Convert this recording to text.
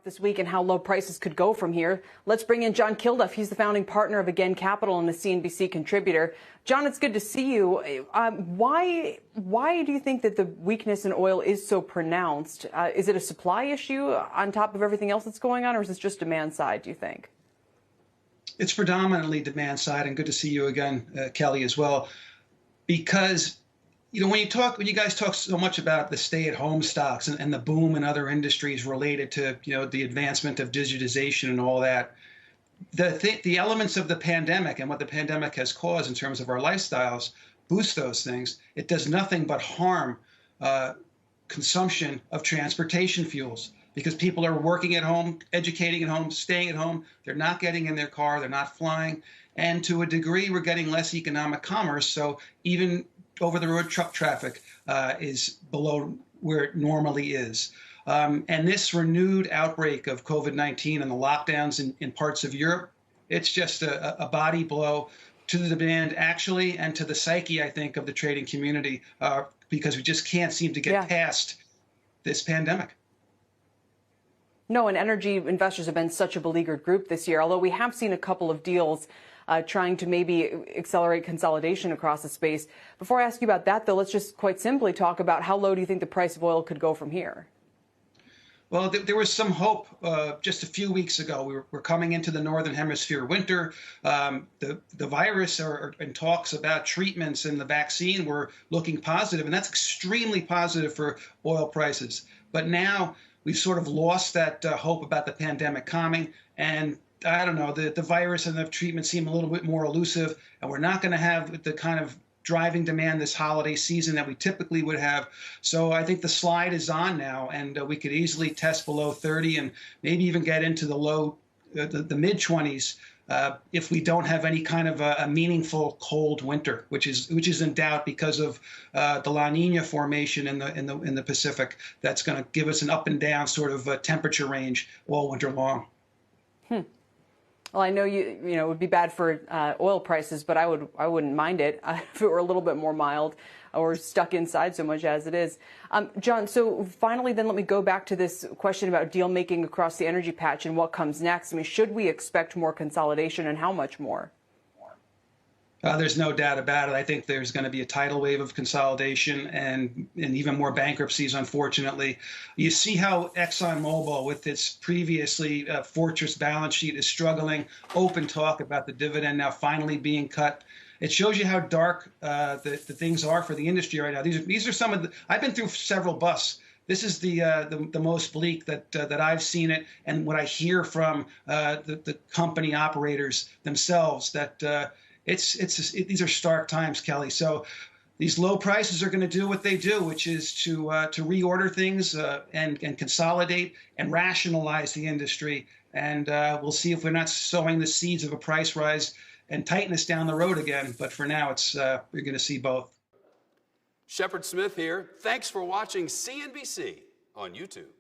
this week and how low prices could go from here. Let's bring in John Kilduff. He's the founding partner of Again Capital and a CNBC contributor. John, it's good to see you. Why do you think that the weakness in oil is so pronounced? Is it a supply issue on top of everything else that's going on, or is this just demand side, do you think? It's predominantly demand side, and good to see you again, Kelly, as well. Because, you know, when you guys talk so much about the stay-at-home stocks and the boom in other industries related to, you know, the advancement of digitization and all that, the elements of the pandemic and what the pandemic has caused in terms of our lifestyles boost those things. It does nothing but harm consumption of transportation fuels, because people are working at home, educating at home, staying at home. They're not getting in their car. They're not flying. And to a degree, we're getting less economic commerce. So even over-the-road truck traffic is below where it normally is. And this renewed outbreak of COVID-19 and the lockdowns in parts of Europe, it's just a body blow to the demand, actually, and to the psyche, I think, of the trading community, because we just can't seem to get past this pandemic. No, and energy investors have been such a beleaguered group this year, although we have seen a couple of deals trying to maybe accelerate consolidation across the space. Before I ask you about that, though, let's just quite simply talk about how low do you think the price of oil could go from here? Well, there was some hope just a few weeks ago. We're coming into the Northern Hemisphere winter. The virus are in talks about treatments, and the vaccine were looking positive, and that's extremely positive for oil prices. But now we've sort of lost that hope about the pandemic calming, and I don't know, the virus and the treatment seem a little bit more elusive, and we're not going to have the kind of driving demand this holiday season that we typically would have. So I think the slide is on now, and we could easily test below 30 and maybe even get into the mid-20s if we don't have any kind of a meaningful cold winter, which is in doubt because of the La Nina formation in the Pacific. That's going to give us an up and down sort of temperature range all winter long. Well, I know you know it would be bad for oil prices, but I wouldn't mind it if it were a little bit more mild or stuck inside so much as it is. John, so finally, then let me go back to this question about deal making across the energy patch and what comes next. I mean, should we expect more consolidation, and how much more? There's no doubt about it. I think there's going to be a tidal wave of consolidation and even more bankruptcies, unfortunately. You see how ExxonMobil, with its previously fortress balance sheet, is struggling. Open talk about the dividend now finally being cut. It shows you how dark the things are for the industry right now. These are some of the. I've been through several busts. This is the most bleak that I've seen it, and what I hear from the company operators themselves, that these are stark times, Kelly. So these low prices are going to do what they do, which is to reorder things and consolidate and rationalize the industry. And we'll see if we're not sowing the seeds of a price rise and tightness down the road again. But for now, we're going to see both. Shepard Smith here. Thanks for watching CNBC on YouTube.